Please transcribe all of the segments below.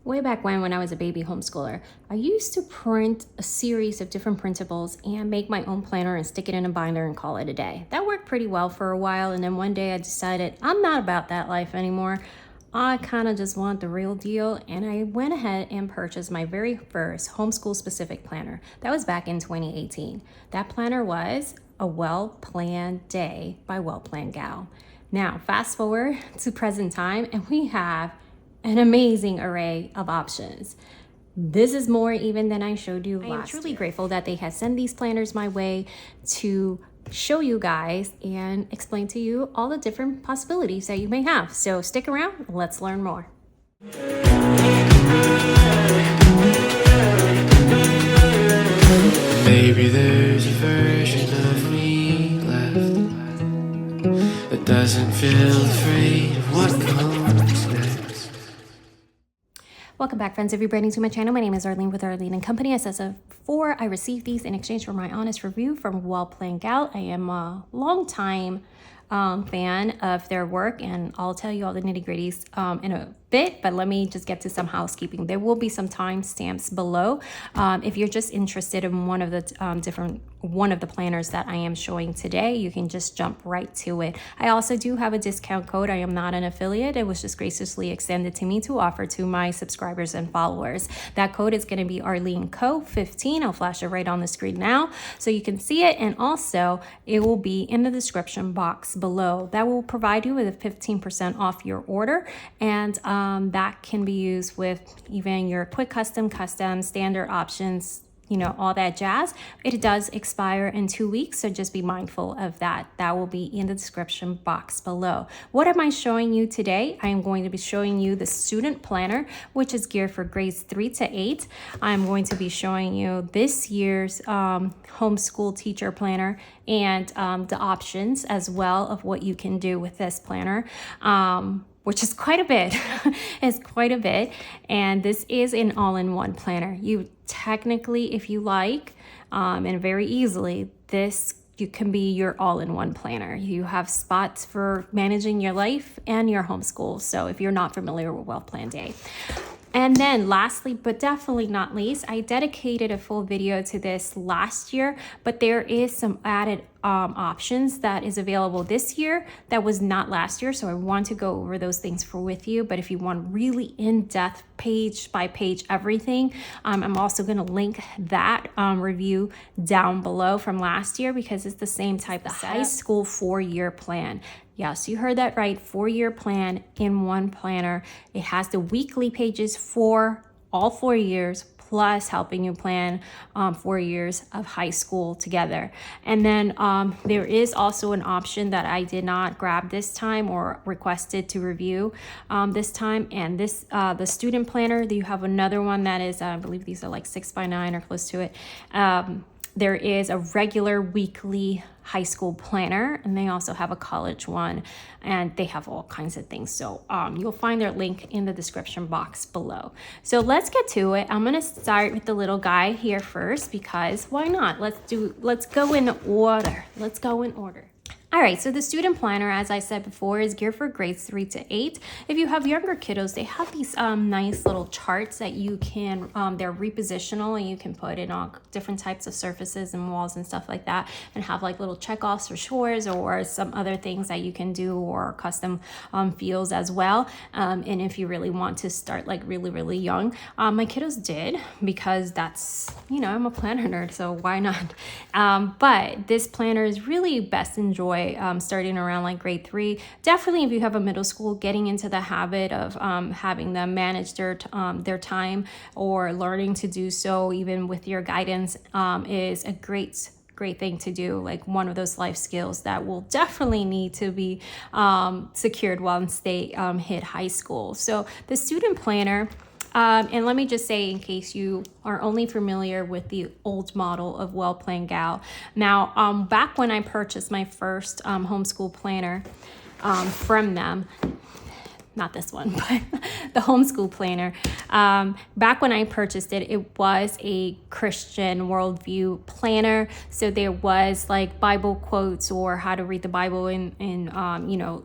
Way back when I was a baby homeschooler, I used to print a series of different printables and make my own planner and stick it in a binder and call it a day. That worked pretty well for a while, and then one day I decided I'm not about that life anymore. I kind of just want the real deal, and I went ahead and purchased my very first homeschool specific planner. That was back in 2018. That planner was a Well-Planned Day by Well-Planned Gal. Now, fast forward to present time, and we have an amazing array of options. This is more even than I showed you last year. I am truly grateful that they had sent these planners my way to show you guys and explain to you all the different possibilities that you may have. So stick around, let's learn more. Maybe there's a version of me left that doesn't feel afraid of what comes next. Welcome back, friends. If you're brand new to my channel, my name is Arlene with Arlene & Company. As I said before, I received these in exchange for my honest review from Well-Planned Gal. I am a long-time fan of their work, and I'll tell you all the nitty-gritties in a bit, but let me just get to some housekeeping. There will be some timestamps below if you're just interested in one of the planners that I am showing today. You can just jump right to it. I also do have a discount code. I am not an affiliate. It was just graciously extended to me to offer to my subscribers and followers. That code is going to be ArleneCo15. I'll flash it right on the screen now so you can see it, and also it will be in the description box below. That will provide you with a 15% off your order, and that can be used with even your quick custom, standard options, you know, all that jazz. It does expire in 2 weeks, so just be mindful of that. That will be in the description box below. What am I showing you today? I am going to be showing you the student planner, which is geared for grades 3 to 8. I'm going to be showing you this year's homeschool teacher planner and the options as well of what you can do with this planner. Which is quite a bit. It's quite a bit. And this is an all-in-one planner. You technically, if you like, and very easily, you can be your all-in-one planner. You have spots for managing your life and your homeschool. So if you're not familiar with Well-Planned Day. And then lastly, but definitely not least, I dedicated a full video to this last year, but there is some added options that is available this year that was not last year. So I want to go over those things with you. But if you want really in-depth page by page everything, I'm also going to link that review down below from last year because it's the same type of high school 4-year plan. Yes, you heard that right. 4-year plan in one planner. It has the weekly pages for all 4 years, plus helping you plan 4 years of high school together. And then there is also an option that I did not grab this time or requested to review this time. And this the student planner, you have another one that is, I believe these are like 6x9 or close to it. There is a regular weekly high school planner, and they also have a college one, and they have all kinds of things. So you'll find their link in the description box below. So let's get to it. I'm gonna start with the little guy here first because why not? Let's go in order. Let's go in order. All right, so the student planner, as I said before, is geared for grades 3 to 8. If you have younger kiddos, they have these nice little charts that you can, they're repositional, and you can put it on different types of surfaces and walls and stuff like that, and have like little checkoffs or chores or some other things that you can do, or custom fields as well. And if you really want to start like really, really young, my kiddos did, because that's, you know, I'm a planner nerd, so why not? But this planner is really best enjoyed starting around like grade 3. Definitely if you have a middle school, getting into the habit of having them manage their time or learning to do so even with your guidance is a great thing to do, like one of those life skills that will definitely need to be secured once they hit high school. So the student planner, and let me just say, in case you are only familiar with the old model of Well-Planned Gal. Now, back when I purchased my first homeschool planner from them, not this one, but the homeschool planner, Back when I purchased it, it was a Christian worldview planner. So there was like Bible quotes or how to read the Bible in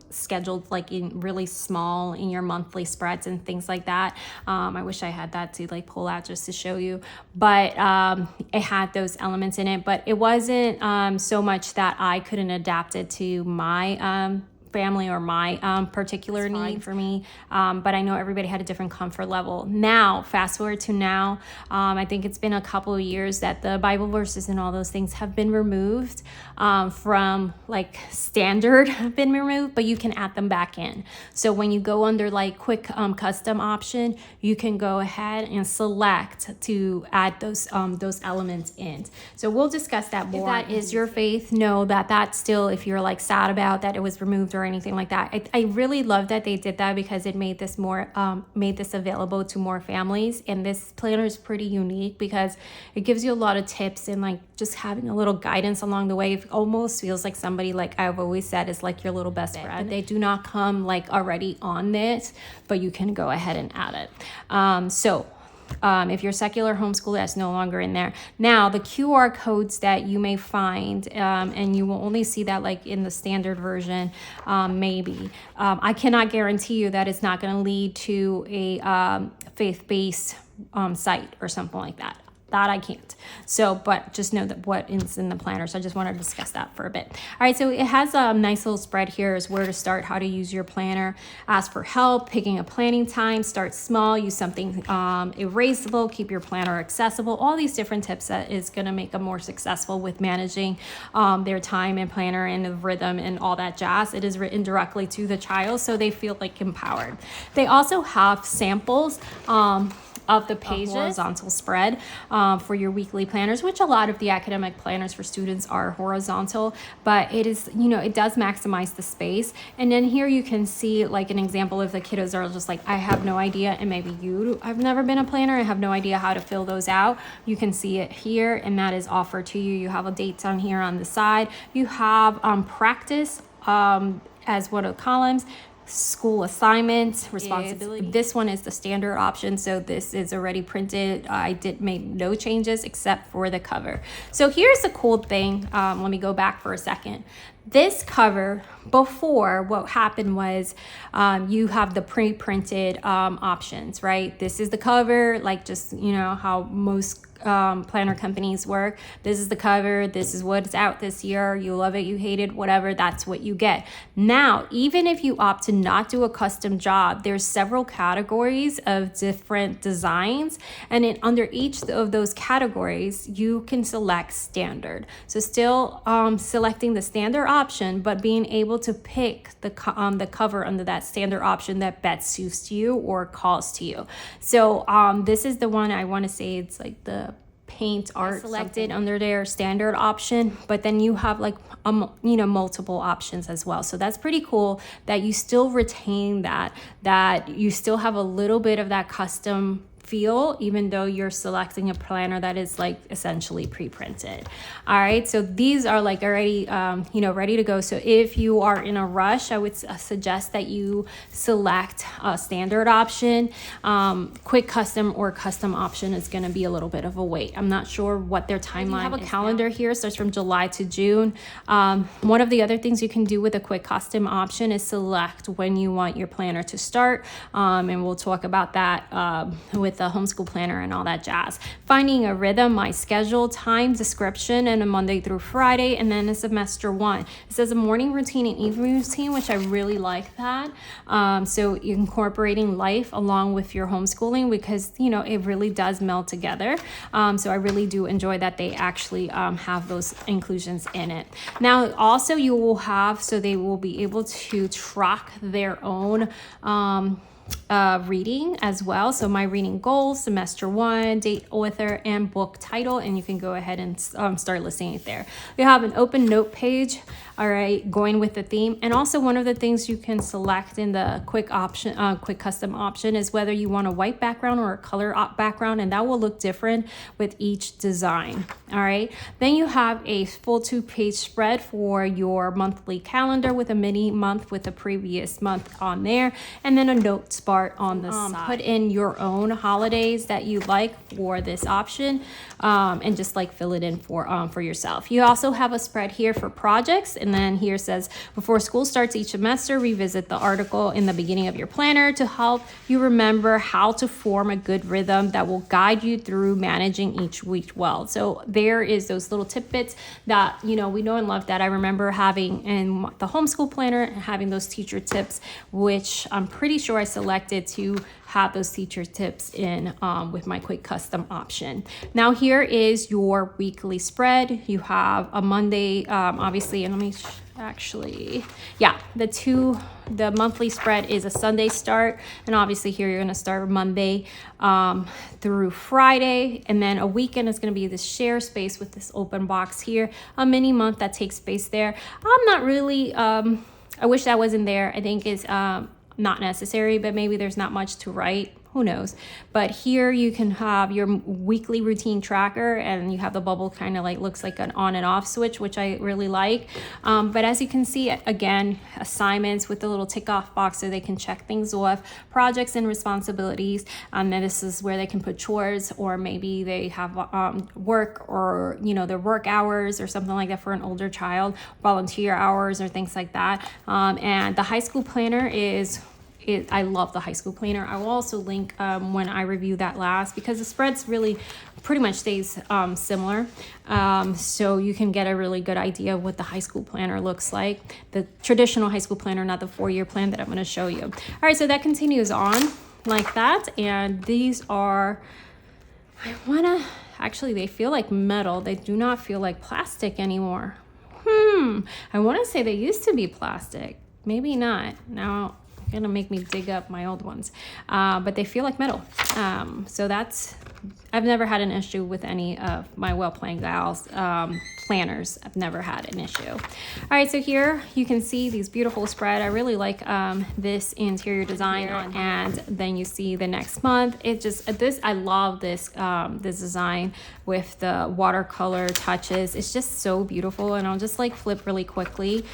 scheduled like in really small in your monthly spreads and things like that. I wish I had that to like pull out just to show you, but it had those elements in it, but it wasn't so much that I couldn't adapt it to my family or my particular need for me, but I know everybody had a different comfort level. Now, fast forward to now, I think it's been a couple of years that the Bible verses and all those things have been removed from like standard have been removed, but you can add them back in. So when you go under like quick custom option, you can go ahead and select to add those elements in. So we'll discuss that more. If that is your faith, know that that's still, if you're like sad about that it was removed or anything like that. I really love that they did that because it made this made this available to more families. And this planner is pretty unique because it gives you a lot of tips and like just having a little guidance along the way. It almost feels like somebody, like I've always said, is like your little best friend. But they do not come like already on it, but you can go ahead and add it. If you're secular homeschool, that's no longer in there. Now, the QR codes that you may find, and you will only see that like in the standard version, maybe. I cannot guarantee you that it's not going to lead to a faith-based site or something like that. That I can't. So, but just know that what is in the planner. So I just want to discuss that for a bit. All right, so it has a nice little spread here is where to start, how to use your planner, ask for help, picking a planning time, start small, use something erasable, keep your planner accessible, all these different tips that is going to make them more successful with managing their time and planner and the rhythm and all that jazz. It is written directly to the child, so they feel like empowered. They also have samples of the pages, horizontal spread for your weekly planners, which a lot of the academic planners for students are horizontal, but it is, it does maximize the space. And then here you can see like an example if the kiddos are just like, I have no idea, and maybe I've never been a planner, I have no idea how to fill those out. You can see it here, and that is offered to you. You have a date on here on the side. You have practice as one of the columns, school assignments, responsibility. This one is the standard option, so this is already printed. I made no changes except for the cover. So here's the cool thing. Let me go back for a second. This cover, before, what happened was you have the pre-printed options, right? This is the cover, like just how most planner companies work. This is the cover, this is what's out this year, you love it, you hate it, whatever, that's what you get. Now, even if you opt to not do a custom job, there's several categories of different designs, and under each of those categories you can select standard. So still selecting the standard option, but being able to pick the cover under that standard option that best suits you or calls to you. So this is the one, I want to say it's like the paint art selected under their standard option, but then you have like multiple options as well. So that's pretty cool that you still retain that you still have a little bit of that custom feel, even though you're selecting a planner that is like essentially pre-printed. All right, so these are like already ready to go. So if you are in a rush, I would suggest that you select a standard option. Quick custom or custom option is going to be a little bit of a wait. I'm not sure what their timeline is. I have a calendar here, starts from July to June. One of the other things you can do with a quick custom option is select when you want your planner to start, and we'll talk about that with the homeschool planner and all that jazz. Finding a rhythm, my schedule, time, description, and a Monday through Friday, and then a semester one. It says a morning routine and evening routine, which I really like that. So you're incorporating life along with your homeschooling, because it really does meld together. So I really do enjoy that they actually have those inclusions in it. Now also you will have, so they will be able to track their own reading as well. So my reading goals, semester one, date, author, and book title, and you can go ahead and start listing it there. We have an open note page, all right, going with the theme. And also one of the things you can select in the quick custom option is whether you want a white background or a color background, and that will look different with each design. All right, then you have a full 2-page spread for your monthly calendar with a mini month with the previous month on there, and then a notes part on the side. Put in your own holidays that you like for this option, and just like fill it in for yourself. You also have a spread here for projects, and then here says before school starts each semester, revisit the article in the beginning of your planner to help you remember how to form a good rhythm that will guide you through managing each week well. So there is those little tidbits that, you know, we know and love, that I remember having in the homeschool planner and having those teacher tips, which I'm pretty sure I selected to have those teacher tips in with my quick custom option. Now here is your weekly spread. You have a Monday, obviously, and let me actually, yeah, the monthly spread is a Sunday start, and obviously here you're going to start Monday through Friday, and then a weekend is going to be this share space with this open box here, a mini month that takes space there. I'm not really, I wish that wasn't there. I think it's not necessary, but maybe there's not much to write. Who knows? But here you can have your weekly routine tracker, and you have the bubble kind of like looks like an on and off switch, which I really like. But as you can see, again, assignments with the little tick off box so they can check things off, projects and responsibilities. And then this is where they can put chores, or maybe they have work, or, you know, their work hours or something like that for an older child, volunteer hours or things like that. And the high school planner I love the high school planner. I will also link when I review that last, because the spreads really pretty much stays similar. So you can get a really good idea of what the high school planner looks like. The traditional high school planner, not the 4-year plan that I'm going to show you. All right, so that continues on like that. And these are, actually, they feel like metal. They do not feel like plastic anymore. I want to say they used to be plastic. Maybe not. Now, gonna make me dig up my old ones, but they feel like metal. So I've never had an issue with any of my Well Planned Gals planners. I've never had an issue. All right, so here you can see these beautiful spread. I really like this interior design, and then you see the next month. I love this this design with the watercolor touches. It's just so beautiful, and I'll just like flip really quickly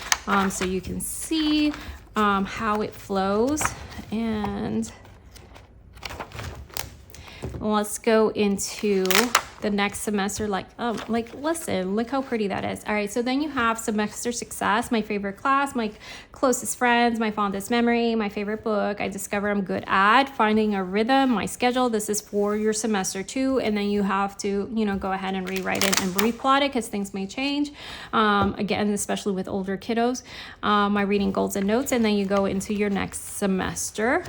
so you can see how it flows. And let's go into the next semester. Listen, look how pretty that is. All right, so then you have semester success, my favorite class, my closest friends, my fondest memory, my favorite book, I discover I'm good at, finding a rhythm, my schedule. This is for your semester 2, and then you have to, you know, go ahead and rewrite it and replot it because things may change. Again, especially with older kiddos. My reading goals and notes, and then you go into your next semester.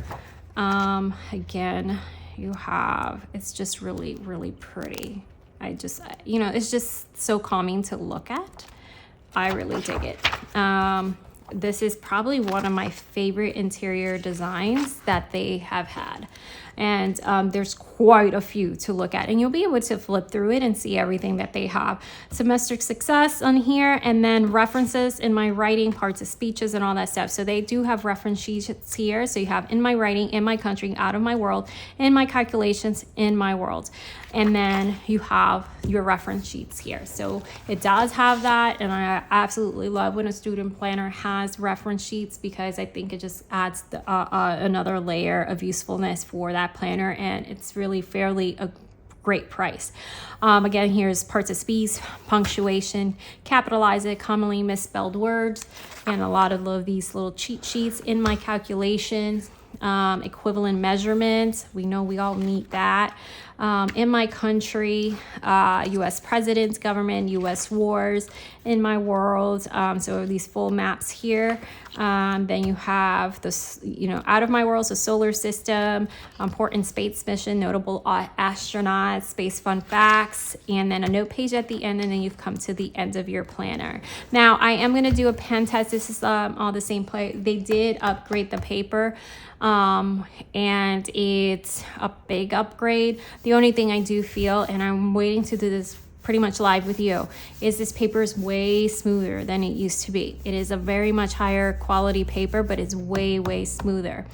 Again, you have, it's just really, really pretty. It's just so calming to look at. I really dig it. This is probably one of my favorite interior designs that they have had. And there's quite a few to look at, and you'll be able to flip through it and see everything that they have. Semester success on here, and then references in my writing, parts of speeches and all that stuff. So they do have reference sheets here. So you have in my writing, in my country, out of my world, in my calculations, in my world. And then you have your reference sheets here. So it does have that, and I absolutely love when a student planner has reference sheets, because I think it just adds another layer of usefulness for that planner, and it's really fairly a great price. Again, here's parts of speech, punctuation, capitalize it, commonly misspelled words, and a lot of these little cheat sheets in my calculations. Equivalent measurements, we know we all need that. In my country, U.S. presidents, government, U.S. wars, in my world. So these full maps here. Then you have this, out of my world, so solar system, important space mission, notable astronauts, space fun facts, and then a note page at the end, and then you've come to the end of your planner. Now, I am going to do a pen test. This is all the same play. They did upgrade the paper, and it's a big upgrade. The only thing I do feel, and I'm waiting to do this pretty much live with you, is this paper is way smoother than it used to be. It is a very much higher quality paper, but it's way, way smoother.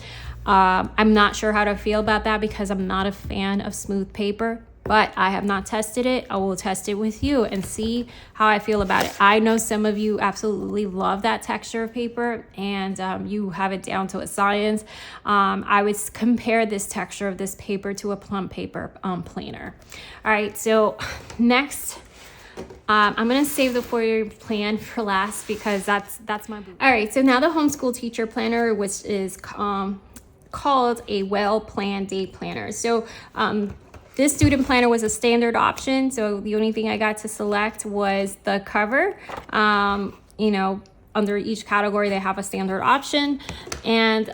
I'm not sure how to feel about that because I'm not a fan of smooth paper. but I have not tested it. I will test it with you and see how I feel about it. I know some of you absolutely love that texture of paper, and you have it down to a science. I would compare this texture of this paper to a plum paper planner. All right, so next, I'm gonna save the 4-year plan for last because that's my boo. All right, so now the homeschool teacher planner, which is called a well-planned day planner. So this student planner was a standard option, so the only thing I got to select was the cover. You know, under each category they have a standard option, and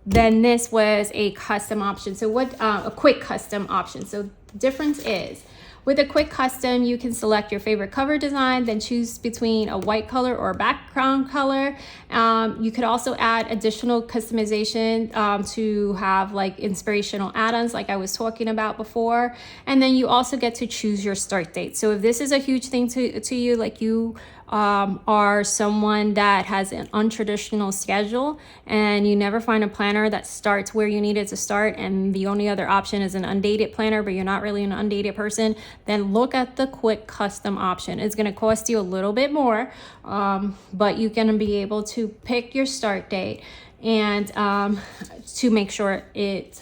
then this was a custom option. So what a quick custom option. So the difference is, with a quick custom, you can select your favorite cover design, then choose between a white color or background color. You could also add additional customization to have like inspirational add-ons like I was talking about before. And then you also get to choose your start date. So if this is a huge thing to you, like you are someone that has an untraditional schedule and you never find a planner that starts where you need it to start, and the only other option is an undated planner, but you're not really an undated person, then look at the quick custom option. It's going to cost you a little bit more, but you're going to be able to pick your start date and to make sure it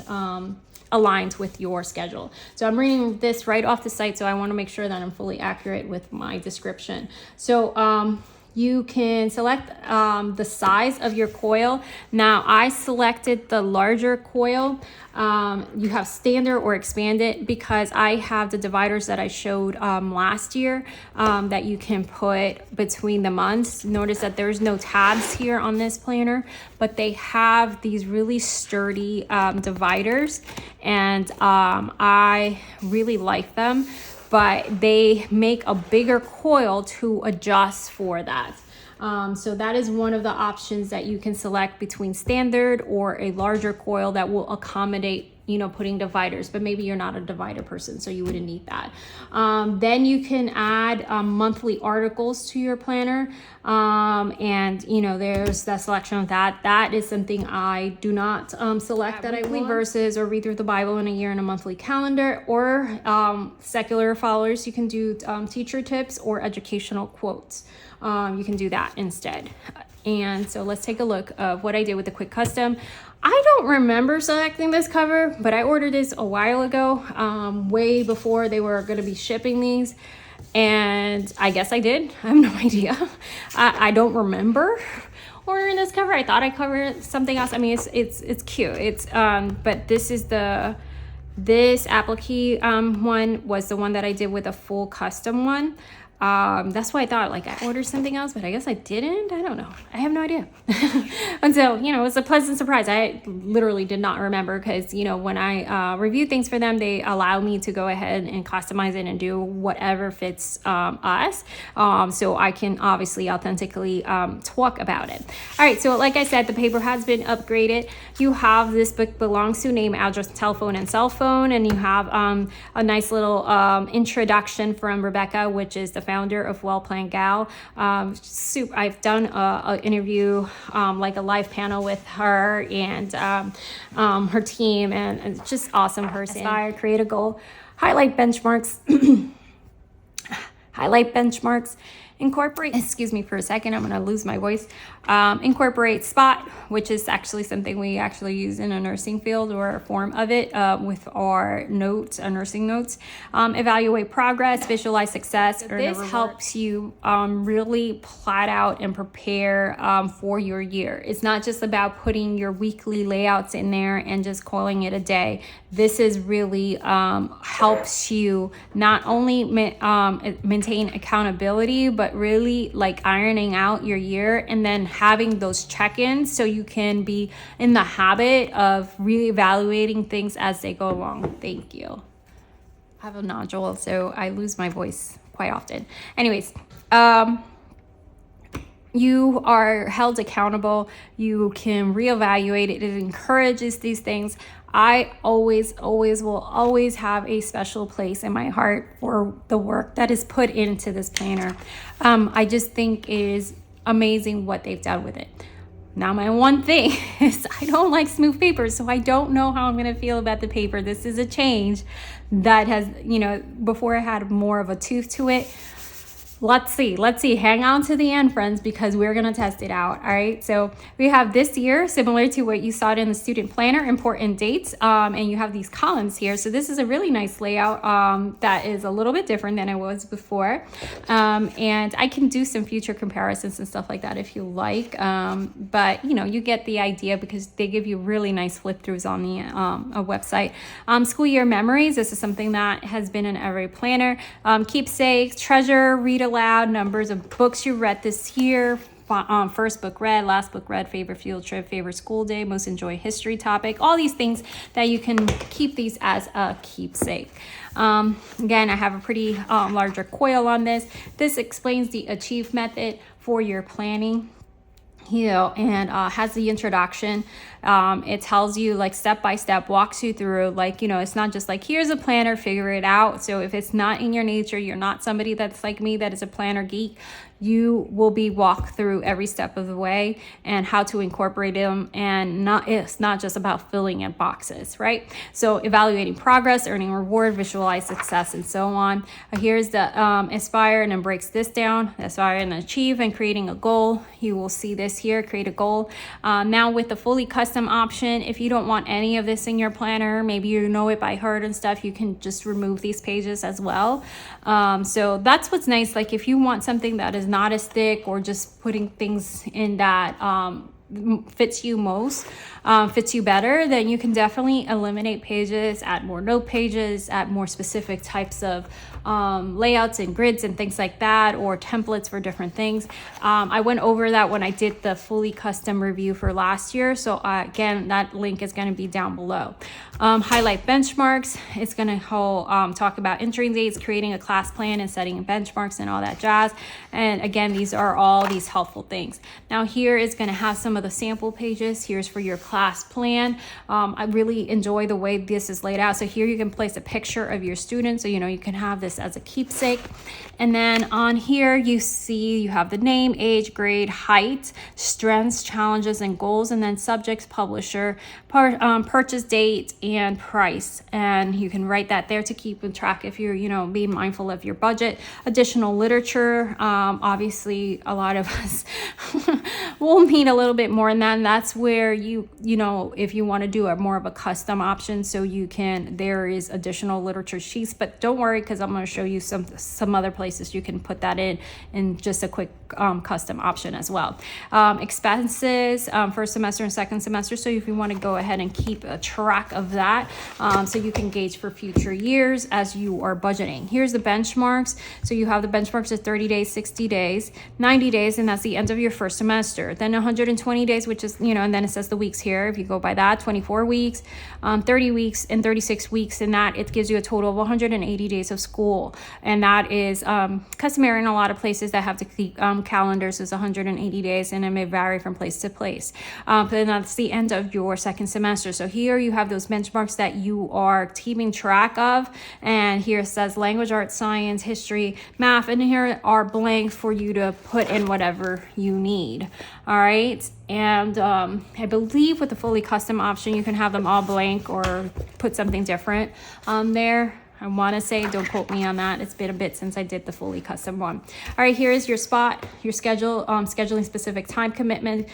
aligns with your schedule. So I'm reading this right off the site, so I want to make sure that I'm fully accurate with my description. So you can select the size of your coil. Now I selected the larger coil. You have standard or expanded because I have the dividers that I showed last year that you can put between the months. Notice that there's no tabs here on this planner, but they have these really sturdy dividers, and I really like them, but they make a bigger coil to adjust for that. So that is one of the options that you can select between standard or a larger coil that will accommodate, you know, putting dividers, but maybe you're not a divider person, so you wouldn't need that. Then you can add monthly articles to your planner. And you know, there's that selection of that. That is something I do not select, that I weekly verses or read through the Bible in a year in a monthly calendar, or secular followers. You can do teacher tips or educational quotes. You can do that instead. And so let's take a look of what I did with the quick custom. I don't remember selecting this cover, but I ordered this a while ago, way before they were going to be shipping these. And I guess I did. I have no idea. I don't remember ordering this cover. I thought I covered something else. I mean, it's cute. It's but this is this applique one was the one that I did with a full custom one. That's why I thought like I ordered something else, but I guess I didn't. I don't know. I have no idea. And so, you know, it was a pleasant surprise. I literally did not remember because, you know, when I review things for them, they allow me to go ahead and customize it and do whatever fits us. So I can obviously authentically talk about it. All right. So like I said, the paper has been upgraded. You have this book belongs to, name, address, telephone, and cell phone. And you have a nice little introduction from Rebecca, which is the founder of Well Planned Gal. I've done an interview, like a live panel with her and her team, and it's just awesome person. Aspire, create a goal, highlight benchmarks, incorporate, excuse me for a second, I'm going to lose my voice. Incorporate spot, which is actually something we actually use in a nursing field, or a form of it with our notes, our nursing notes. Evaluate progress, visualize success. This helps you really plot out and prepare for your year. It's not just about putting your weekly layouts in there and just calling it a day. This is really helps you not only maintain accountability, but really like ironing out your year and then having those check-ins so you can be in the habit of reevaluating things as they go along. Thank you. I have a nodule, so I lose my voice quite often. Anyways, you are held accountable. You can reevaluate it. It encourages these things. I always will have a special place in my heart for the work that is put into this planner. I just think it is amazing what they've done with it. Now my one thing is I don't like smooth paper, so I don't know how I'm going to feel about the paper. This is a change that has, before I had more of a tooth to it. Let's see, hang on to the end, friends, because we're going to test it out. All right. So we have this year, similar to what you saw in the student planner, important dates. And you have these columns here. So this is a really nice layout that is a little bit different than it was before. And I can do some future comparisons and stuff like that if you like. But you get the idea because they give you really nice flip throughs on the website. School year memories. This is something that has been in every planner. Keepsakes, treasure, read aloud, numbers of books you read this year, first book read, last book read, favorite field trip, favorite school day, most enjoyed history topic, all these things that you can keep these as a keepsake. Again, I have a pretty larger coil on this. This explains the Achieve method for your planning. And has the introduction. It tells you like step by step, walks you through it's not just like here's a planner, figure it out. So if it's not in your nature, you're not somebody that's like me that is a planner geek, you will be walked through every step of the way and how to incorporate them. And it's not just about filling in boxes, right? So evaluating progress, earning reward, visualize success, and so on. Here's the Aspire, and then breaks this down. Aspire and Achieve, and creating a goal. You will see this here, create a goal. Now with the fully custom option, if you don't want any of this in your planner, maybe you know it by heart and stuff, you can just remove these pages as well. So that's what's nice. Like if you want something that is not as thick, or just putting things in that fits you better, then you can definitely eliminate pages, add more note pages, add more specific types of layouts and grids and things like that, or templates for different things. I went over that when I did the fully custom review for last year. So again, that link is going to be down below. Highlight benchmarks. It's going to talk about entering dates, creating a class plan, and setting benchmarks and all that jazz. And again, these are all these helpful things. Now here is going to have some of the sample pages. Here's for your class plan. I really enjoy the way this is laid out. So here you can place a picture of your student, so you can have this as a keepsake. And then on here you see you have the name, age, grade, height, strengths, challenges, and goals, and then subjects, publisher, purchase date, and price. And you can write that there to keep in track if you're being mindful of your budget. Additional literature. Obviously a lot of us will need a little bit more than that, and that's where if you want to do more of a custom option, so there is additional literature sheets. But don't worry, because I'm going to show you some other places you can put that in just a quick custom option as well. Expenses, first semester and second semester, so if you want to go ahead and keep a track of that, so you can gauge for future years as you are budgeting. Here's the benchmarks. So you have the benchmarks at 30 days, 60 days, 90 days, and that's the end of your first semester. Then 120 days, which is and then it says the weeks here, if you go by that, 24 weeks, 30 weeks, and 36 weeks, and that it gives you a total of 180 days of school. And that is customary in a lot of places that have the calendars is 180 days, and it may vary from place to place. But then that's the end of your second semester. So here you have those benchmarks that you are keeping track of, and here it says language, arts, science, history, math, and here are blanks for you to put in whatever you need. All right. And I believe with the fully custom option, you can have them all blank or put something different on there. I want to say, don't quote me on that. It's been a bit since I did the fully custom one. All right, here is your spot, your schedule, scheduling specific time commitment,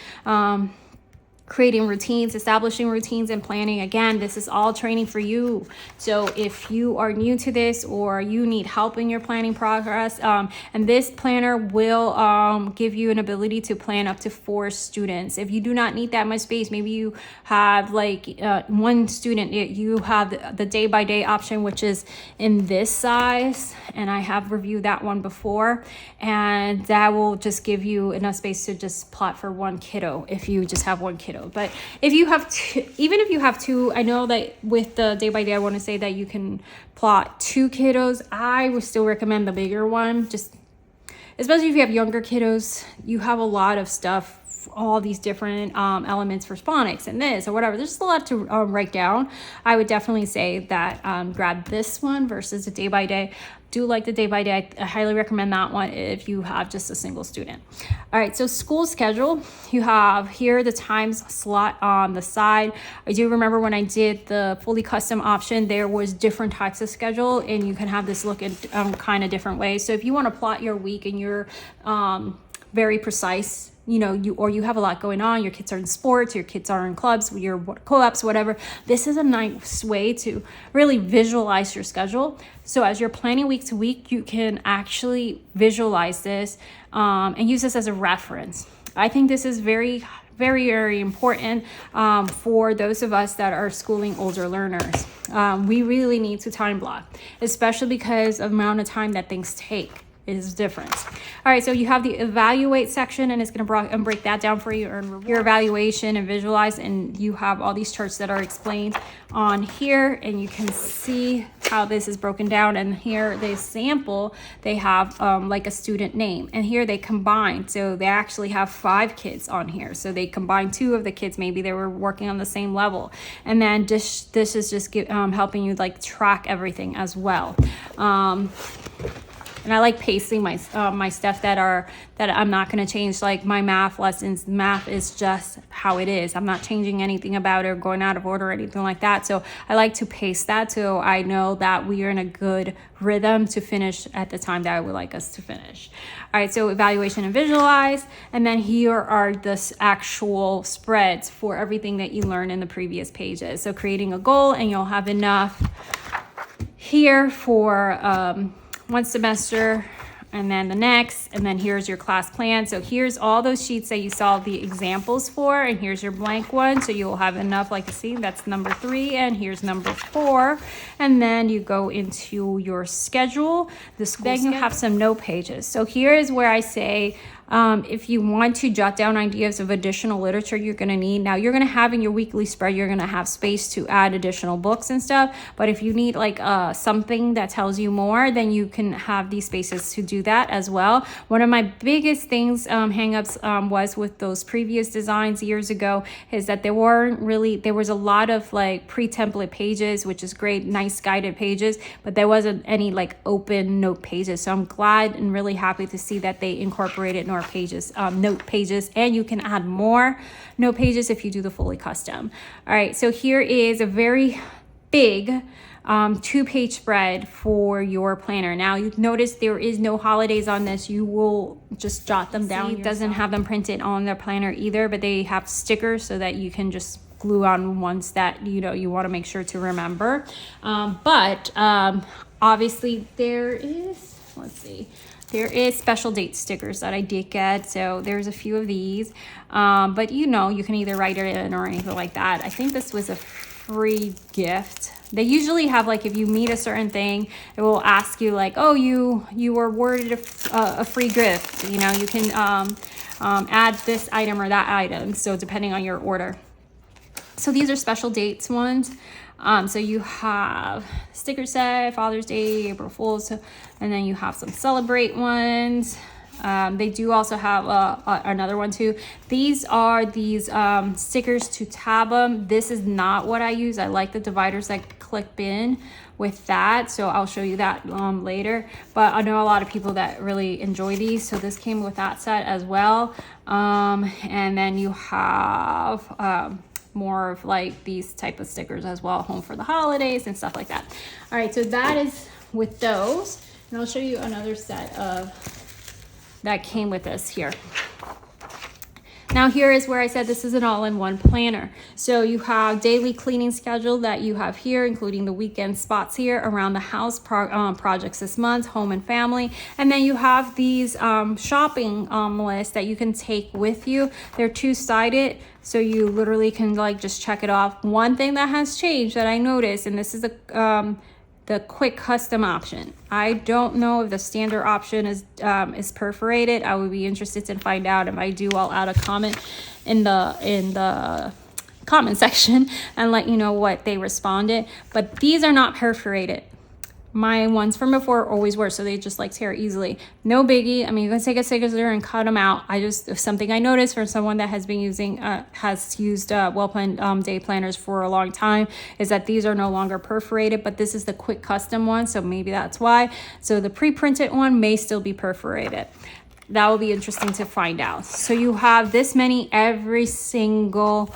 creating routines, establishing routines, and planning. Again, this is all training for you. So if you are new to this, or you need help in your planning progress, and this planner will give you an ability to plan up to 4 students. If you do not need that much space, maybe you have one student, you have the day-by-day option, which is in this size, and I have reviewed that one before, and that will just give you enough space to just plot for one kiddo if you just have one kiddo. But if you have even if you have 2, I know that with the day by day, I want to say that you can plot 2 kiddos. I would still recommend the bigger one, just especially if you have younger kiddos. You have a lot of stuff all these different elements for phonics and this or whatever. There's just a lot to write down. I would definitely say that grab this one versus a day by day. Do like the day by day. I highly recommend that one if you have just a single student. All right, so school schedule, you have here the times slot on the side. I do remember when I did the fully custom option, there was different types of schedule, and you can have this look in kind of different ways. So if you want to plot your week and you're very precise, you know, you have a lot going on, your kids are in sports, your kids are in clubs, your co-ops, whatever, this is a nice way to really visualize your schedule. So as you're planning week to week, you can actually visualize this and use this as a reference. I think this is very, very important for those of us that are schooling older learners. We really need to time block, especially because of the amount of time that things take is different. All right, so you have the evaluate section, and it's going to break that down for you, earn your evaluation and visualize, and you have all these charts that are explained on here, and you can see how this is broken down. And here they sample, they have like a student name, and here they combine, so they actually have 5 kids on here, so they combine 2 of the kids, maybe they were working on the same level, and then this is just helping you like track everything as well. And I like pasting my stuff that I'm not going to change, like my math lessons. Math is just how it is. I'm not changing anything about it or going out of order or anything like that. So I like to paste that so I know that we are in a good rhythm to finish at the time that I would like us to finish. All right, so evaluation and visualize. And then here are the actual spreads for everything that you learned in the previous pages. So creating a goal, and you'll have enough here for one semester and then the next, and then here's your class plan. So here's all those sheets that you saw the examples for, and here's your blank one, so you'll have enough, like you see, that's number 3, and here's number 4, and then you go into your schedule. Then you have some note pages. So here is where I say if you want to jot down ideas of additional literature you're going to need. Now you're going to have in your weekly spread, you're going to have space to add additional books and stuff, but if you need like something that tells you more, then you can have these spaces to do that as well. One of my biggest things, hangups was with those previous designs years ago, is that there was a lot of like pre-template pages, which is great, nice guided pages, but there wasn't any like open note pages. So I'm glad and really happy to see that they incorporated note pages, and you can add more note pages if you do the fully custom. All right, so here is a very big 2-page spread for your planner. Now you notice there is no holidays on this. You will just jot them down. It doesn't have them printed on their planner either, but they have stickers so that you can just glue on ones that you want to make sure to remember. But obviously there is, there is special date stickers that I did get, so there's a few of these, but you can either write it in or anything like that. I think this was a free gift. They usually have, like, if you meet a certain thing, it will ask you like, oh, you were awarded a free gift, you can add this item or that item, so depending on your order. So these are special dates ones. So you have sticker set, Father's Day, April Fool's, and then you have some celebrate ones. They do also have another one too. These are these stickers to tab them. This is not what I use. I like the dividers that clip in with that, so I'll show you that later. But I know a lot of people that really enjoy these, so this came with that set as well. And then you have more of like these type of stickers as well, home for the holidays and stuff like that. All right, so that is with those, and I'll show you another set of that came with this here. Now here is where I said this is an all-in-one planner. So you have daily cleaning schedule that you have here, including the weekend spots here, around the house projects this month, home and family. And then you have these shopping lists that you can take with you. They're 2-sided, so you literally can like just check it off. One thing that has changed that I noticed, and this is the quick custom option. I don't know if the standard option is perforated. I would be interested to find out. If I do, I'll add a comment in the comment section and let you know what they responded. But these are not perforated. my ones from before always were, so they just like tear easily. No biggie. I mean, you can take a scissor and cut them out. Something I noticed from someone that has been using, has used Well Planned day planners for a long time, is that these are no longer perforated, but this is the quick custom one, so maybe that's why. So the pre-printed one may still be perforated. That will be interesting to find out. So you have this many every single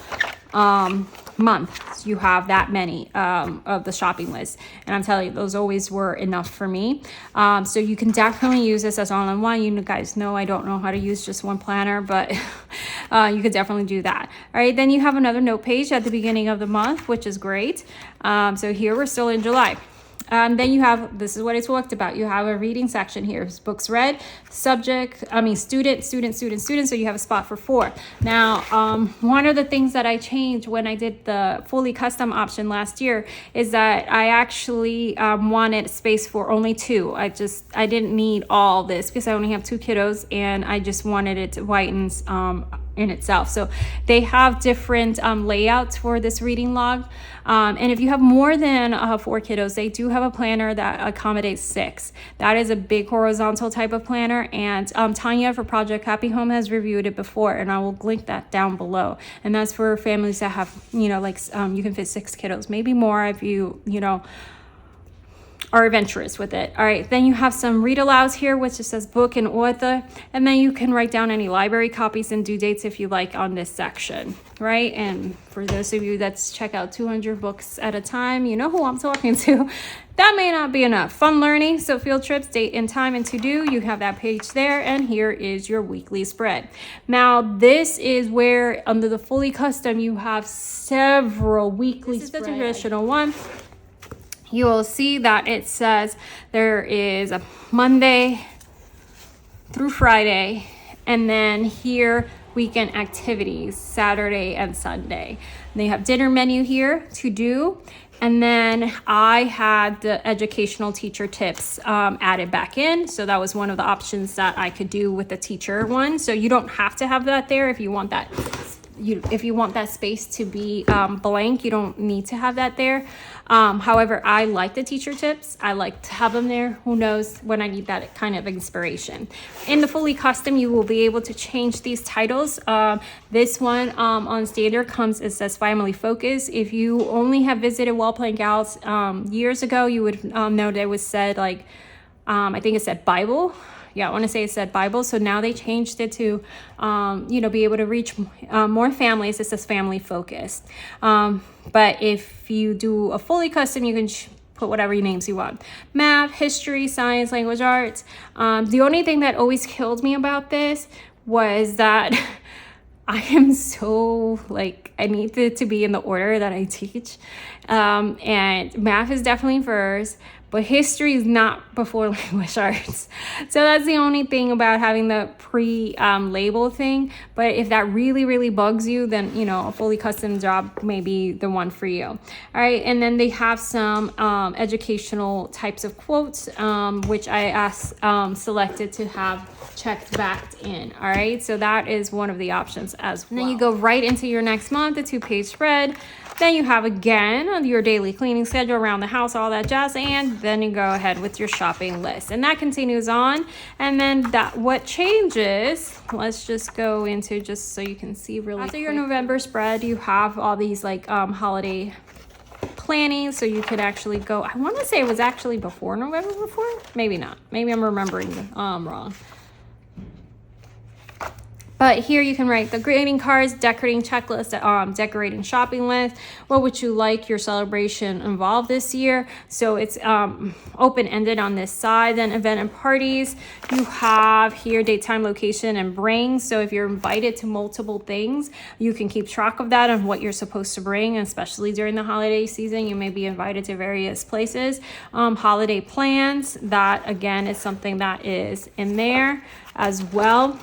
month. So you have that many of the shopping list, and I'm telling you, those always were enough for me. So you can definitely use this as all-in-one. You guys know I don't know how to use just one planner, but you could definitely do that. All right, then you have another note page at the beginning of the month, which is great. So here we're still in July. Then you have, this is what I talked about, you have a reading section here. It's books read, student. So you have a spot for 4. Now, one of the things that I changed when I did the fully custom option last year is that I actually wanted space for only 2. I didn't need all this because I only have 2 kiddos, and I just wanted it to whiten in itself. So they have different layouts for this reading log. And if you have more than 4 kiddos, they do have a planner that accommodates 6. That is a big horizontal type of planner. And Tanya for Project Happy Home has reviewed it before, and I will link that down below. And that's for families that have, you can fit 6 kiddos, maybe more if you are adventurous with it. All right, then you have some read alouds here, which just says book and author, and then you can write down any library copies and due dates if you like on this section, right? And for those of you that check out 200 books at a time, you know who I'm talking to. That may not be enough. Fun learning, so field trips, date and time, and to do, you have that page there, and here is your weekly spread. Now, this is where under the fully custom, you have several weekly spreads. This is the traditional one. You will see that it says there is a Monday through Friday, and then here weekend activities, Saturday and Sunday. They have dinner menu here to do, and then I had the educational teacher tips added back in. So that was one of the options that I could do with the teacher one. So you don't have to have that there if you want that. If you want that space to be blank, you don't need to have that there. However, I like the teacher tips. I like to have them there. Who knows when I need that kind of inspiration. In the fully custom, you will be able to change these titles. This one on standard it says family focus. If you only have visited Well Planned Gals years ago, you would know that it was said I think it said Bible. Yeah, I want to say it said Bible. So now they changed it to, be able to reach more families. It says family focused. But if you do a fully custom, you can put whatever names you want. Math, history, science, language arts. The only thing that always killed me about this was that I am so I need it to be in the order that I teach. And math is definitely first, but history is not before language arts. So that's the only thing about having the pre-label thing. But if that really, really bugs you, then, a fully custom job may be the one for you. All right, and then they have some educational types of quotes, which I selected to have checked back in. All right, so that is one of the options as well. And then you go right into your next month, the 2-page spread. Then you have again your daily cleaning schedule around the house, all that jazz, and then you go ahead with your shopping list, and that continues on. And then what changes, let's just go into just so you can see really after your November spread, you have all these holiday planning, so you could actually go, I want to say it was actually before November before, maybe not, maybe I'm remembering wrong. But here you can write the greeting cards, decorating checklist, decorating shopping list. What would you like your celebration involved this year? So it's open-ended on this side. Then event and parties. You have here date, time, location, and bring. So if you're invited to multiple things, you can keep track of that and what you're supposed to bring, especially during the holiday season. You may be invited to various places. Holiday plans, that again is something that is in there as well.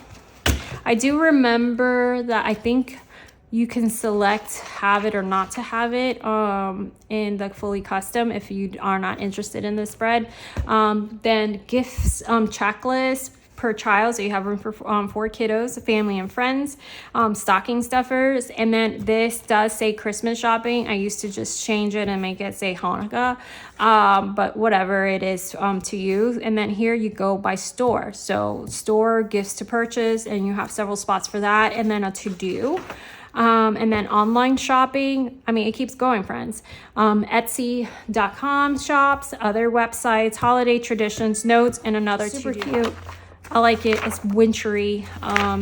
I do remember that I think you can select have it or not to have it in the fully custom if you are not interested in the spread. Then gifts checklist. per child, so you have room for 4 kiddos, family and friends, stocking stuffers. And then this does say Christmas shopping. I used to just change it and make it say Hanukkah, but whatever it is to you. And then here you go by store, so store, gifts to purchase, and you have several spots for that, and then a to-do. And then online shopping, I mean, it keeps going, friends. Etsy.com shops, other websites, holiday traditions, notes, and another super cute. I like it. It's wintry,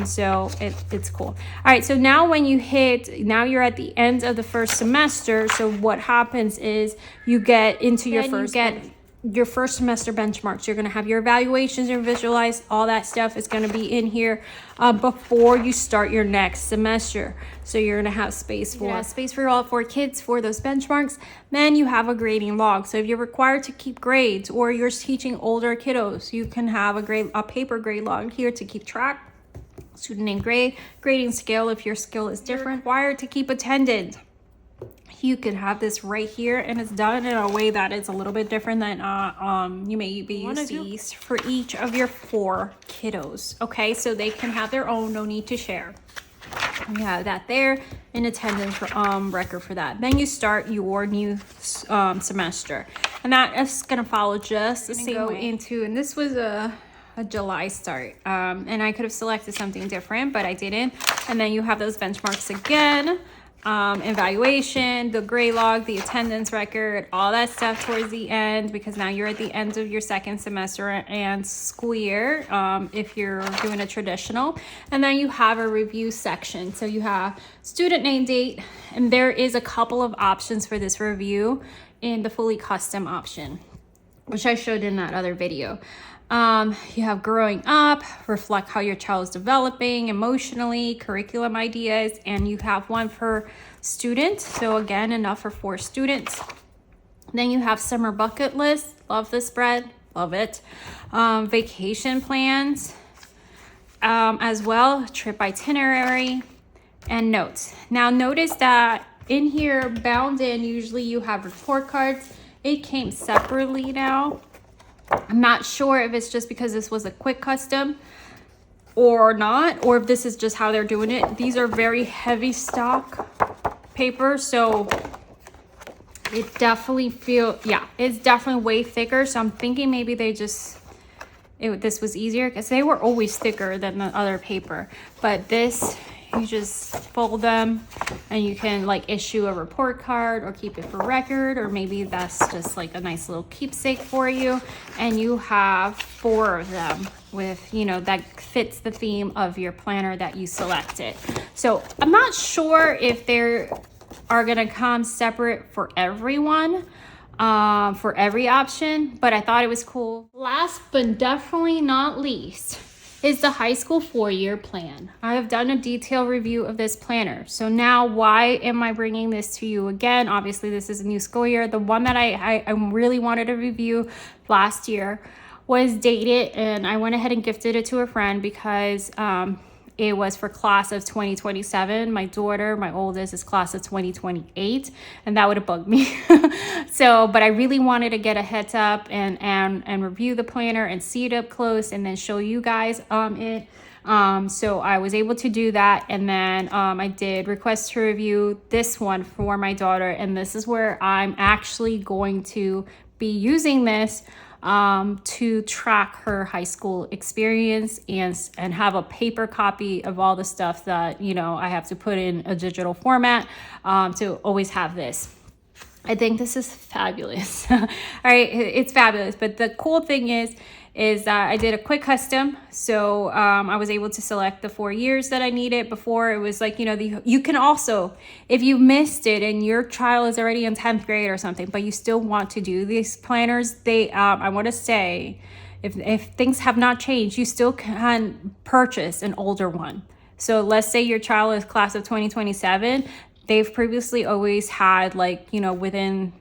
so it's cool. All right, so now when you now you're at the end of the first semester. So what happens is you get into your first semester benchmarks. You're going to have your evaluations, your visualize, all that stuff is going to be in here before you start your next semester. So you're going to have space for all 4 kids for those benchmarks. Then you have a grading log. So if you're required to keep grades or you're teaching older kiddos, you can have a paper grade log here to keep track. Student name, grade, grading scale if your skill is different. Required to keep attendance. You could have this right here, and it's done in a way that is a little bit different than you may be used to for each of your 4 kiddos. Okay, so they can have their own, no need to share. We have that there, in attendance record for that. Then you start your new semester, and that is going to follow just the same way. And this was a July start, and I could have selected something different, but I didn't. And then you have those benchmarks again. Evaluation, the grade log, the attendance record, all that stuff towards the end, because now you're at the end of your second semester and school year, if you're doing a traditional. And then you have a review section. So you have student name, date, and there is a couple of options for this review in the fully custom option, which I showed in that other video. You have growing up, reflect how your child is developing emotionally, curriculum ideas, and you have one per student. So again, enough for 4 students. Then you have summer bucket list. Love this spread. Love it. Vacation plans as well, trip itinerary, and notes. Now notice that in here, bound in, usually you have report cards. It came separately now. I'm not sure if it's just because this was a quick custom or not, or if this is just how they're doing it. These are very heavy stock paper, so it definitely it's definitely way thicker. So I'm thinking maybe they just, this was easier, because they were always thicker than the other paper. But this, you just fold them and you can like issue a report card or keep it for record, or maybe that's just like a nice little keepsake for you. And you have 4 of them with, that fits the theme of your planner that you selected. So I'm not sure if they are gonna come separate for everyone, for every option, but I thought it was cool. Last but definitely not least is the high school 4-year plan. I have done a detailed review of this planner. So now why am I bringing this to you again? Obviously this is a new school year. The one that I really wanted to review last year was dated, and I went ahead and gifted it to a friend because it was for class of 2027. My daughter, my oldest, is class of 2028, and that would have bugged me. So, but I really wanted to get a heads up and review the planner and see it up close, and then show you guys it. So I was able to do that, and then I did request to review this one for my daughter, and this is where I'm actually going to be using this to track her high school experience and have a paper copy of all the stuff that, I have to put in a digital format, to always have this. I think this is fabulous. All right, it's fabulous. But the cool thing is that I did a quick custom. So I was able to select the 4 years that I needed. Before it was like, you can also, if you missed it and your child is already in 10th grade or something, but you still want to do these planners, I want to say, if things have not changed, you still can purchase an older one. So let's say your child is class of 2027. They've previously always had, like, within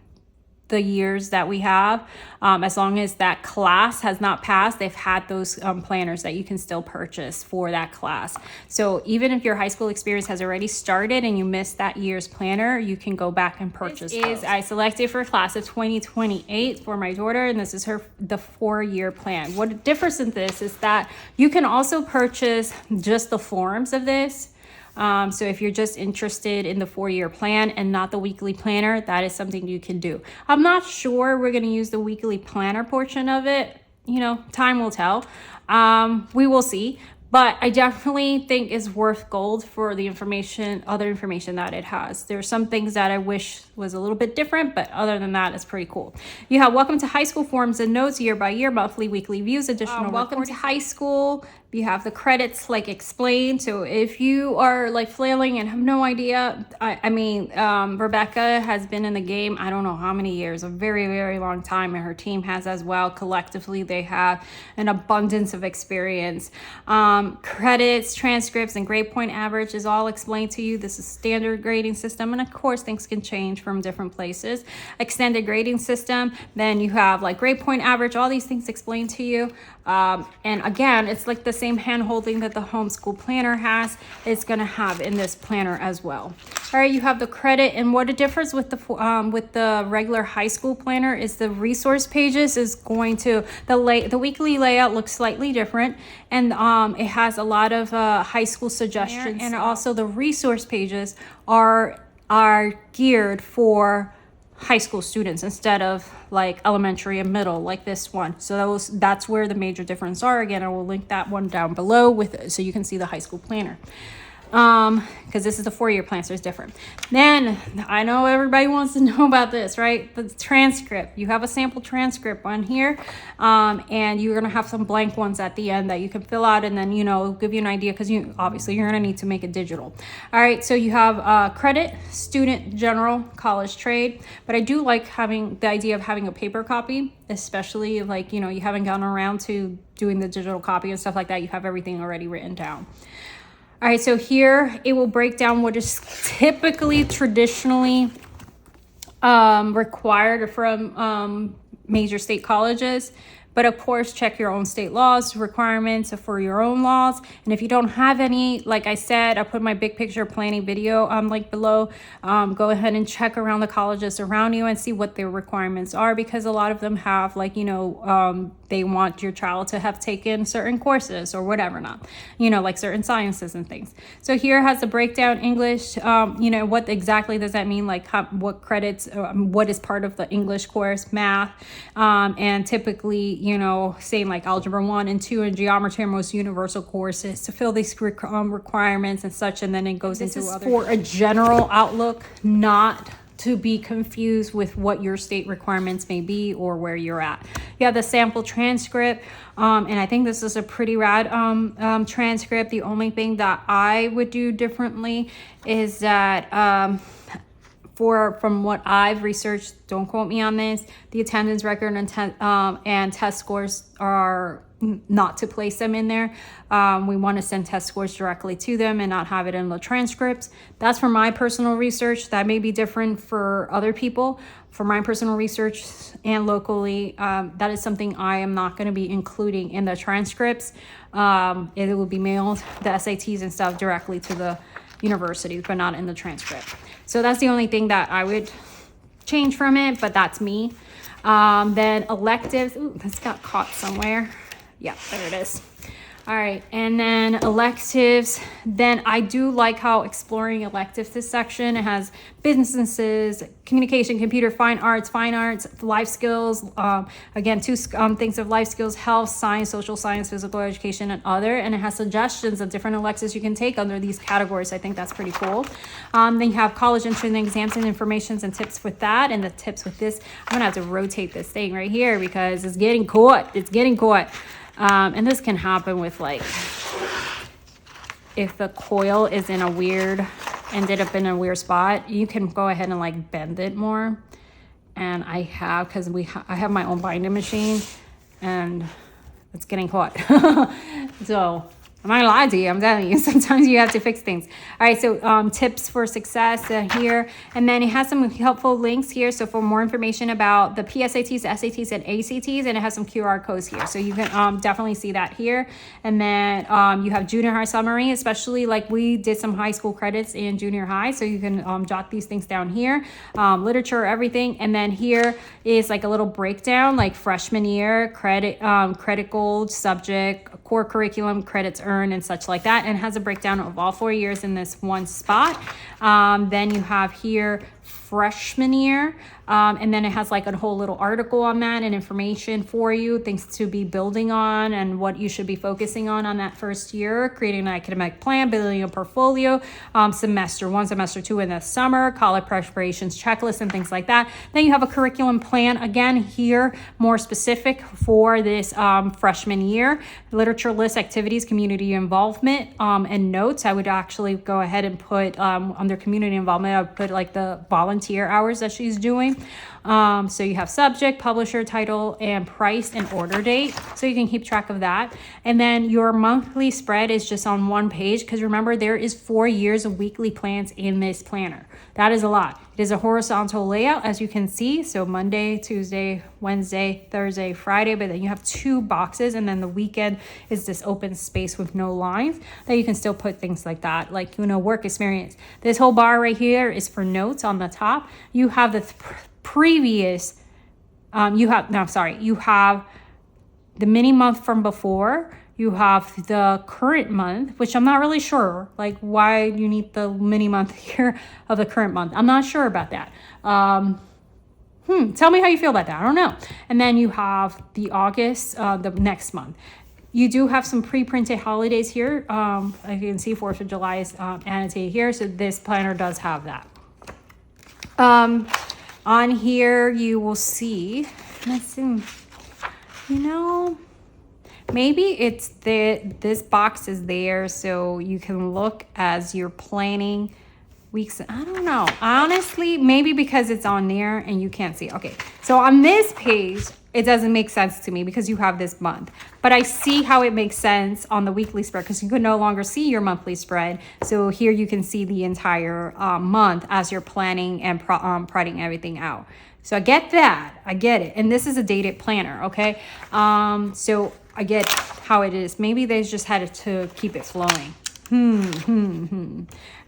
the years that we have. As long as that class has not passed, they've had those planners that you can still purchase for that class. So even if your high school experience has already started and you missed that year's planner, you can go back and purchase those. I selected for class of 2028 for my daughter, and this is the 4-year plan. What differs in this is that you can also purchase just the forms of this. So if you're just interested in the 4-year plan and not the weekly planner, that is something you can do. I'm not sure we're going to use the weekly planner portion of it. You know, time will tell. We will see. But I definitely think it's worth gold for the other information that it has. There's some things that I wish was a little bit different, but other than that, it's pretty cool. You have welcome to high school forms and notes, year by year, monthly, weekly views, additional welcome to high school. You have the credits like explained. So if you are like flailing and have no idea, Rebecca has been in the game, I don't know how many years, a very, very long time, and her team has as well. Collectively, they have an abundance of experience. Credits, transcripts, and grade point average is all explained to you. This is standard grading system, and of course things can change from different places. Extended grading system, then you have like grade point average, all these things explained to you. And again, it's like the same hand holding that the homeschool planner has, it's going to have in this planner as well. All right, you have the credit, and what it differs with the regular high school planner is the resource pages is going to, the weekly layout looks slightly different, and it has a lot of high school suggestions, and also the resource pages are geared for high school students instead of like elementary and middle like this one. So that's where the major difference are. Again, I will link that one down below so you can see the high school planner. Because this is the 4-year plan, so it's different. Then I know everybody wants to know about this, right? The transcript. You have a sample transcript on here, and you're gonna have some blank ones at the end that you can fill out, and then give you an idea, because obviously you're gonna need to make it digital. All right, so you have credit, student, general, college, trade. But I do like having the idea of having a paper copy, especially like you haven't gotten around to doing the digital copy and stuff like that. You have everything already written down. All right, so here it will break down what is traditionally required from major state colleges. But of course, check your own state laws, requirements for your own laws. And if you don't have any, like I said, I put my big picture planning video link below. Go ahead and check around the colleges around you and see what their requirements are, because a lot of them have they want your child to have taken certain courses or whatever, like certain sciences and things. So here has the breakdown English, what exactly does that mean? Like what credits, what is part of the English course, math, and typically, saying like algebra 1 and 2 and geometry are most universal courses to fill these requirements and such. And then it goes into other for a general outlook, not to be confused with what your state requirements may be or where you're at. You have the sample transcript, and I think this is a pretty rad transcript. The only thing that I would do differently is that from what I've researched, don't quote me on this, the attendance record and test scores are not to place them in there. We want to send test scores directly to them and not have it in the transcripts. That's from my personal research. That may be different for other people. For my personal research and locally, that is something I am not going to be including in the transcripts. It will be mailed, the SATs and stuff, directly to the university, but not in the transcript. So that's the only thing that I would change from it, but that's me. Then electives. Ooh, this got caught somewhere. Yeah, there it is. All right, and then electives. Then I do like how exploring electives, this section, it has businesses, communication, computer, fine arts, life skills. Again, 2 things of life skills: health, science, social science, physical education, and other. And it has suggestions of different electives you can take under these categories. I think that's pretty cool. Then you have college entrance exams and informations and tips with that. And the tips with this, I'm gonna have to rotate this thing right here because it's getting caught. And this can happen with if the coil is ended up in a weird spot, you can go ahead and bend it more. And I have, because I have my own binding machine and it's getting caught. So I'm not gonna lie to you. I'm telling you, sometimes you have to fix things. All right, so tips for success here. And then it has some helpful links here. So for more information about the PSATs, SATs, and ACTs, and it has some QR codes here. So you can definitely see that here. And then you have junior high summary, especially like we did some high school credits in junior high. So you can jot these things down here, literature, everything. And then here is like a little breakdown, like freshman year, credit gold, subject, core curriculum, credits earned, and such like that, and has a breakdown of all 4 years in this one spot. Then you have here freshman year, and then it has like a whole little article on that and information for you, things to be building on and what you should be focusing on that first year, creating an academic plan, building a portfolio, semester 1, semester 2 in the summer, college preparations checklist, and things like that. Then you have a curriculum plan, again here more specific for this freshman year, literature list, activities, community involvement, and notes. I would actually go ahead and put under community involvement, I would put like the volunteer hours that she's doing. So you have subject, publisher, title, and price and order date. So you can keep track of that. And then your monthly spread is just on one page, because remember, there is 4 years of weekly plans in this planner. That is a lot. It is a horizontal layout, as you can see. So Monday, Tuesday, Wednesday, Thursday, Friday, but then you have 2 boxes, and then the weekend is this open space with no lines that you can still put things like that, like, work experience. This whole bar right here is for notes on the top. You have the previous, you have the mini month from before. You have the current month, which I'm not really sure, like why you need the mini month here of the current month. I'm not sure about that. Tell me how you feel about that. I don't know. And then you have the August, the next month. You do have some pre-printed holidays here. As you can see, 4th of July is annotated here. So this planner does have that. On here, you will see, let's see, maybe it's this box is there so you can look as you're planning weeks. I don't know. Honestly, maybe because it's on there and you can't see. Okay, so on this page, it doesn't make sense to me because you have this month. But I see how it makes sense on the weekly spread, because you could no longer see your monthly spread. So here you can see the entire month as you're planning and printing everything out. So I get that. I get it. And this is a dated planner, okay? So I get how it is. Maybe they just had to keep it flowing.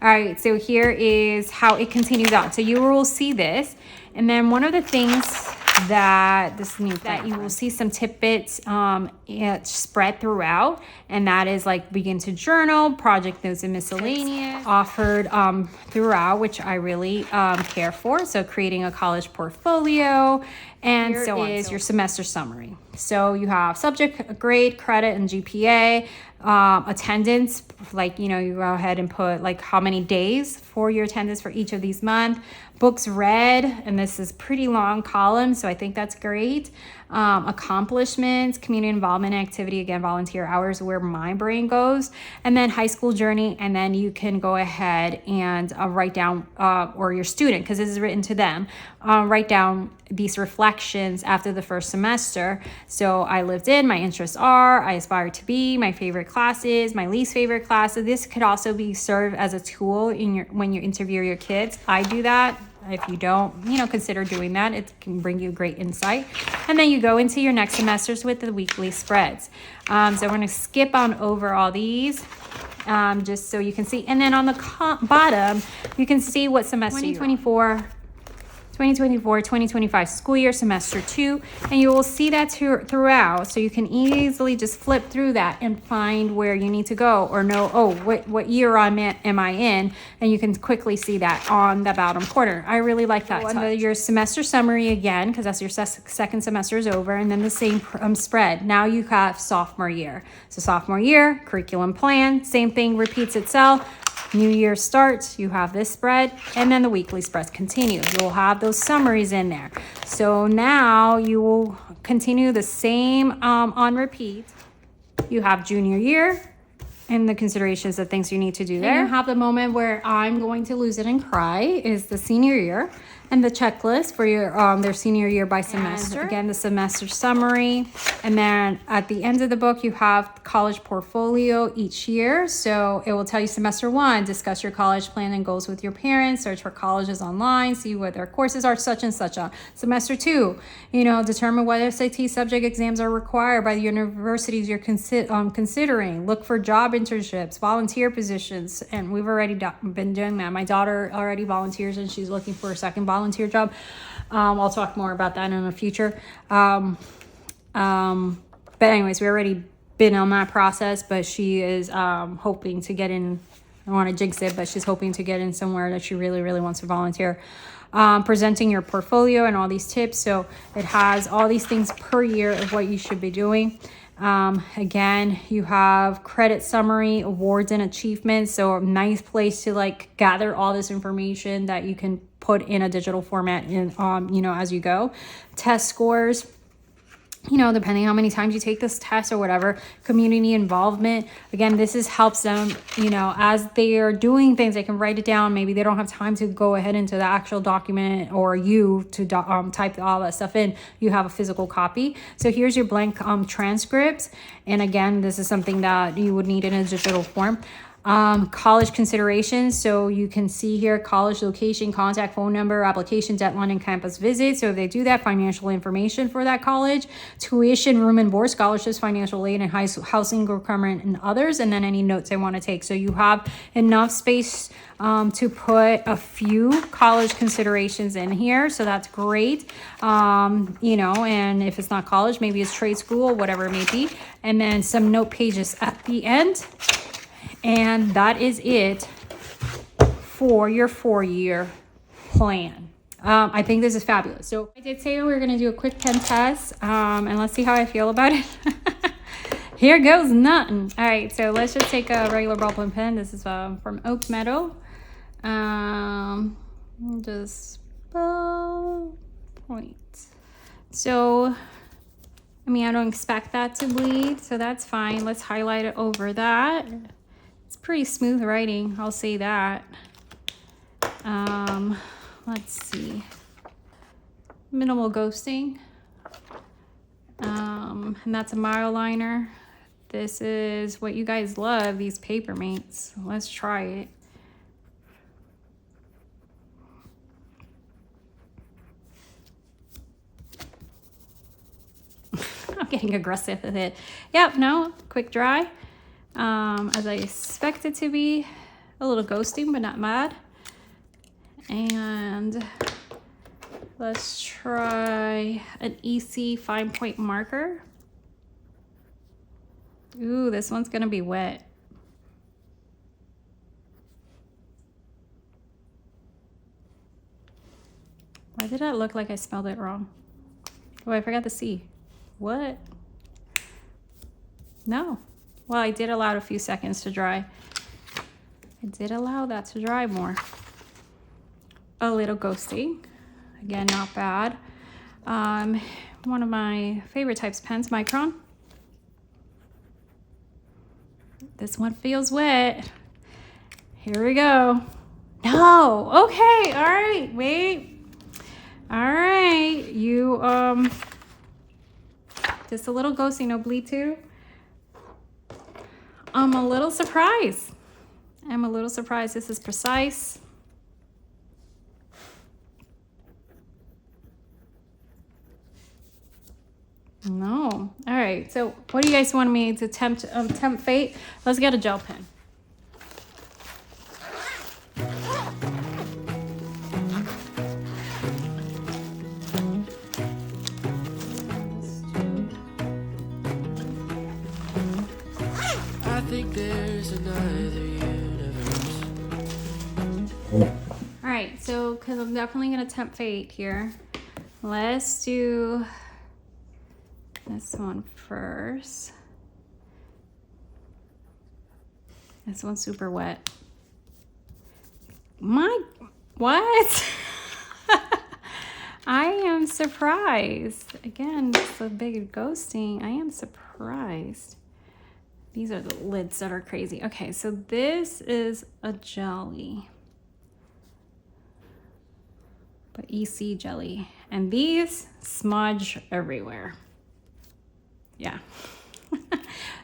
All right, so here is how it continues on. So you will see this. And then one of the things that you will see some tidbits spread throughout, and that is like begin to journal, project notes, and miscellaneous offered throughout, which I really care for. So creating a college portfolio, and here so is your semester summary. So you have subject, grade, credit, and GPA, attendance, like, you go ahead and put like how many days for your attendance for each of these months, books read, and this is pretty long column, so I think that's great. Accomplishments, community involvement, activity, again, volunteer hours, where my brain goes, and then high school journey, and then you can go ahead and write down, or your student, because this is written to them, write down these reflections after the first semester. So I lived in, my interests are, I aspire to be, my favorite classes, my least favorite classes. This could also be served as a tool in when you interview your kids. I do that. If you don't, consider doing that. It can bring you great insight. And then you go into your next semesters with the weekly spreads. So I'm going to skip on over all these, just so you can see. And then on the bottom, you can see what semester 2024-2025 school year, semester 2, and you will see that throughout, so you can easily just flip through that and find where you need to go, or know, what year am I in, and you can quickly see that on the bottom corner. I really like that. Under your semester summary again, because that's your second semester is over, and then the same spread. Now you have sophomore year. So sophomore year, curriculum plan, same thing repeats itself. New year starts, you have this spread, and then the weekly spreads continue. You'll have those summaries in there. So now you will continue the same on repeat. You have junior year and the considerations of things you need to do there. And you have the moment where I'm going to lose it and cry, is the senior year. and the checklist for your their senior year by semester. And again, the semester summary. And then at the end of the book, you have college portfolio each year. So it will tell you semester 1, discuss your college plan and goals with your parents, search for colleges online, see what their courses are, such and such on. Semester 2, determine what SAT subject exams are required by the universities you're considering. Look for job internships, volunteer positions. And we've already been doing that. My daughter already volunteers and she's looking for a second volunteer job. I'll talk more about that in the future. But anyways, we already been on that process, but she is hoping to get in. I don't want to jinx it, but she's hoping to get in somewhere that she really, really wants to volunteer. Presenting your portfolio and all these tips. So it has all these things per year of what you should be doing. Again, you have credit summary, awards and achievements. So a nice place to like gather all this information that you can put in a digital format in, as you go. Test scores, depending how many times you take this test or whatever. Community involvement. Again, helps them, as they are doing things, they can write it down. Maybe they don't have time to go ahead into the actual document or to type all that stuff in. You have a physical copy. So here's your blank transcripts. And again, this is something that you would need in a digital form. College considerations. So you can see here college location, contact phone number, application deadline, and campus visit. So if they do that, financial information for that college, tuition, room and board, scholarships, financial aid, and housing requirement, and others, and then any notes they want to take. So you have enough space to put a few college considerations in here. So that's great. And if it's not college, maybe it's trade school, whatever it may be. And then some note pages at the end. And that is it for your 4-year plan. I think this is fabulous. So I did say we were going to do a quick pen test, and let's see how I feel about it. Here goes nothing. All right, so let's just take a regular ballpoint pen. This is from Oak Meadow. Just ballpoint. So, I don't expect that to bleed, so that's fine. Let's highlight it over that. It's pretty smooth writing, I'll say that. Let's see. Minimal ghosting. And that's a mile liner. This is what you guys love, these paper mates. Let's try it. I'm getting aggressive with it. Yep, no, quick dry. As I expect it to be. A little ghosting, but not mad. And let's try an EC fine point marker. Ooh, this one's gonna be wet. Why did it look like I spelled it wrong? Oh, I forgot the C. What? No. Well, I did allow it a few seconds to dry. I did allow that to dry more. A little ghosting. Again, not bad. One of my favorite types of pens, Micron. This one feels wet. Here we go. No. Okay. All right. Wait. All right. You, just a little ghosting, no bleed too. I'm a little surprised. This is precise. No. All right. So what do you guys want me to tempt fate? Let's get a gel pen. I think there's another universe. All right. So, because I'm definitely going to tempt fate here. Let's do this one first. This one's super wet. What? I am surprised. Again, it's a big ghosting. I am surprised. These are the lids that are crazy. Okay, so this is a jelly. but EC jelly. And these smudge everywhere. Yeah.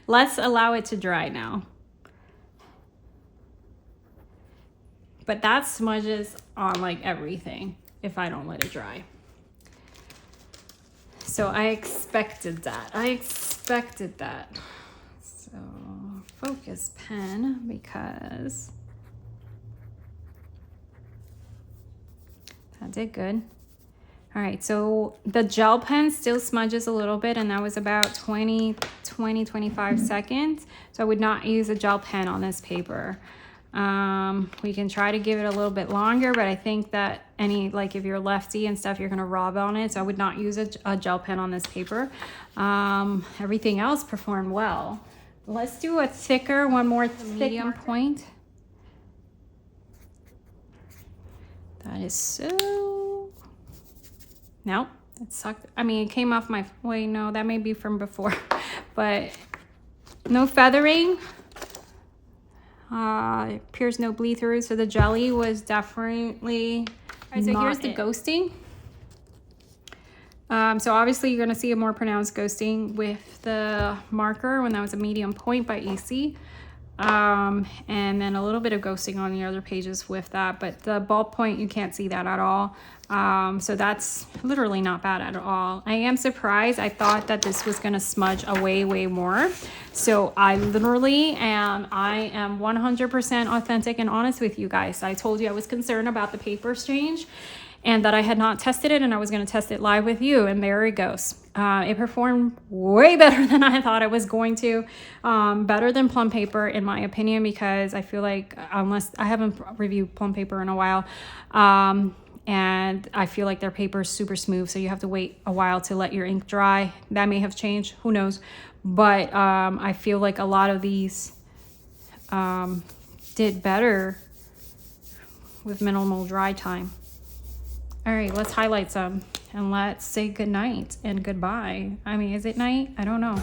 Let's allow it to dry now. But that smudges on like everything if I don't let it dry. So I expected that. So focus pen, because that did good. All right, so the gel pen still smudges a little bit, and that was about 25 seconds. So I would not use a gel pen on this paper. We can try to give it a little bit longer, but I think that like if you're lefty and stuff, you're gonna rob on it. So I would not use a gel pen on this paper. Everything else performed well. Let's do a thicker, one more medium point. That is so, no, it sucked. I mean, it came off my, wait, no, that may be from before, but no feathering. It appears no bleed through, so the jelly was definitely. All right, so here's the ghosting. So obviously you're gonna see a more pronounced ghosting with the marker when that was a medium point by EC. And then a little bit of ghosting on the other pages with that, but the ballpoint, you can't see that at all. So that's literally not bad at all. I am surprised. I thought that this was gonna smudge way more. So I am 100% authentic and honest with you guys. I told you I was concerned about the paper exchange and that I had not tested it, and I was gonna test it live with you, and there it goes. It performed way better than I thought it was going to. Better than plum paper, in my opinion, because I feel like, unless I haven't reviewed plum paper in a while, and I feel like their paper is super smooth, so you have to wait a while to let your ink dry. That may have changed, who knows? But I feel like a lot of these did better with minimal dry time. All right, let's highlight some and let's say goodnight and goodbye. I mean, is it night? I don't know.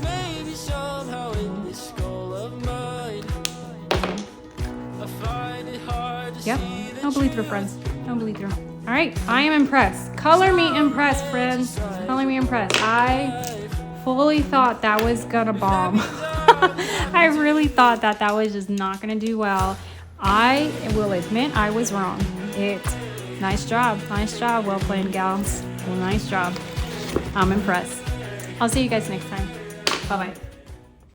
Maybe somehow in this skull of mine, I find it hard to Yep, see that no bleed through, friends. No bleed through. All right, I am impressed. Color me impressed, friends. Color me impressed. I fully thought that was gonna bomb. I really thought that was just not gonna do well. I will admit I was wrong. Nice job, well played, gals. Well, nice job. I'm impressed. I'll see you guys next time. Bye-bye.